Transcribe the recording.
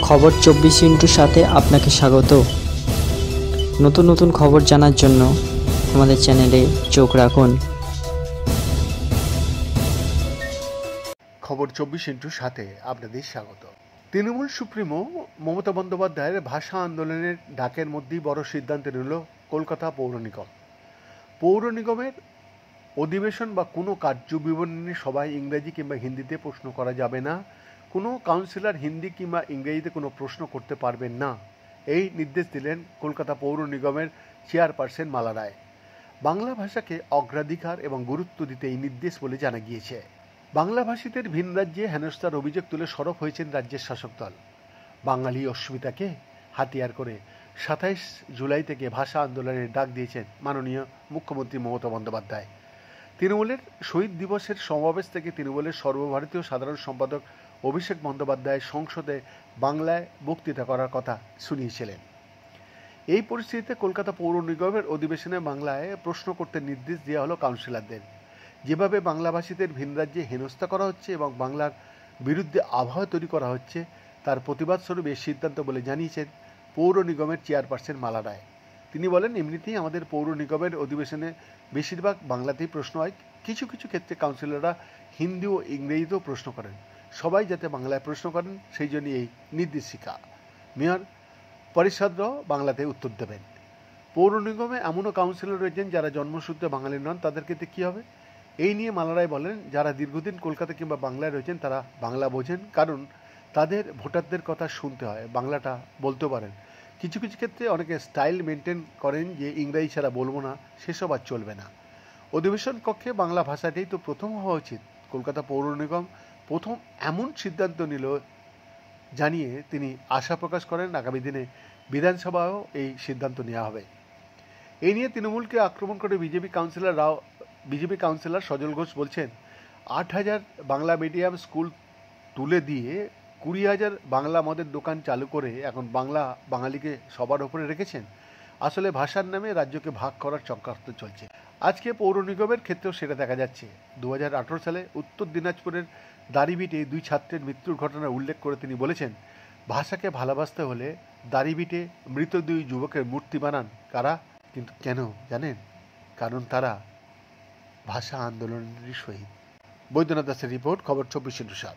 খবর 24 সাথে আপনাকে স্বাগত। নতুন নতুন খবর জানার জন্য আমাদের চ্যানেলে চোখ রাখুন। খবর 24 আপনাদের স্বাগত। তৃণমূল সুপ্রিমো মমতা বন্দ্যোপাধ্যায়ের ভাষা আন্দোলনের ডাকের মধ্যেই বড় সিদ্ধান্ত নিল কলকাতা পৌর নিগম। পৌর নিগমের অধিবেশন বা কোনো কার্য বিবরণী সবাই ইংরেজি কিংবা হিন্দিতে প্রশ্ন করা যাবে না। কোনো কাউন্সিলর হিন্দি কিংবা ইংরেজিতে কোনো প্রশ্ন করতে পারবেন না, এই নির্দেশ দিলেন কলকাতা পৌর নিগমের চেয়ারপারসন মালা রায়। বাংলা ভাষাকে অগ্রাধিকার এবং গুরুত্ব দিতে এই নির্দেশ বলে জানা গিয়েছে। বাংলাভাষীদের ভিন রাজ্যে হেনস্থার অভিযোগ তুলে সরব হয়েছেন রাজ্যের শাসক দল। বাঙালি অস্মিতাকে হাতিয়ার করে 27 জুলাই থেকে ভাষা আন্দোলনের ডাক দিয়েছেন মাননীয় মুখ্যমন্ত্রী মমতা বন্দ্যোপাধ্যায়। তৃণমূলের শহীদ দিবসের সমাবেশ থেকে তৃণমূলের সর্বভারতীয় সাধারণ সম্পাদক অভিষেক বন্দ্যোপাধ্যায় সংসদে বাংলায় বক্তৃতা করার কথা শুনিয়েছিলেন। এই পরিস্থিতিতে কলকাতা পৌর নিগমের অধিবেশনে বাংলায় প্রশ্ন করতে নির্দেশ দেওয়া হলো কাউন্সিলরদের। যেভাবে বাংলাভাষীদের ভিন রাজ্যে হেনস্থা করা হচ্ছে এবং বাংলার বিরুদ্ধে আবহাওয়া তৈরি করা হচ্ছে, তার প্রতিবাদ স্বরূপ এই সিদ্ধান্ত বলে জানিয়েছেন পৌর নিগমের চেয়ারপারসন মালা রায়। তিনি বলেন, এমনিতেই আমাদের পৌর নিগমের অধিবেশনে বেশিরভাগ বাংলাতেই প্রশ্ন হয়। কিছু কিছু ক্ষেত্রে কাউন্সিলররা হিন্দি ও ইংরেজিতেও প্রশ্ন করেন। সবাই যাতে বাংলায় প্রশ্ন করেন সেই জন্য এই নির্দেশিকা। মেয়র পরিষদরাও বাংলাতে উত্তর দেবেন। পৌর নিগমে এমনও কাউন্সিলর রয়েছেন যারা জন্মসূত্রে বাঙালি নন, তাদের ক্ষেত্রে কী হবে? এই নিয়ে মালা রায় বলেন, যারা দীর্ঘদিন কলকাতা কিংবা বাংলায় রয়েছেন তারা বাংলা বোঝেন, কারণ তাদের ভোটারদের কথা শুনতে হয়, বাংলাটা বলতে পারেন। কিছু কিছু ক্ষেত্রে অনেকে স্টাইল মেনটেন করেন যে ইংরাজি ছাড়া বলবো না, সেসব আর চলবে না। অধিবেশন কক্ষে বাংলা ভাষাটাই তো প্রথম হওয়া উচিত। কলকাতা পৌর নিগম প্রথম এমন সিদ্ধান্ত নিল জানিয়ে তিনি আশা প্রকাশ করেন আগামী দিনে বিধানসভায়ও এই সিদ্ধান্ত নেওয়া হবে। এই নিয়ে তৃণমূলকে আক্রমণ করে বিজেপি কাউন্সিলর সজল ঘোষ বলছেন, 8,000 বাংলা মিডিয়াম স্কুল তুলে দিয়ে 20,000 বাংলা মদের দোকান চালু করে এখন বাঙালিকে সবার ওপরে রেখেছেন। আসলে ভাষার নামে রাজ্যকে ভাগ করার চক্রান্ত চলছে। আজকে পৌর নিগমের ক্ষেত্রেও সেটা দেখা যাচ্ছে। 2018 সালে উত্তর দিনাজপুরের দাড়িভিটে 2 ছাত্রের মৃত্যুর ঘটনার উল্লেখ করে তিনি বলেছেন, ভাষাকে ভালোবাসতে হলে দাড়িভিটে মৃত 2 যুবকের মূর্তি বানান। কারা? কিন্তু কেন জানেন? কারণ তারা ভাষা আন্দোলনের শহীদ। বৈদ্যনাথ দাসের রিপোর্ট, খবর 24/7।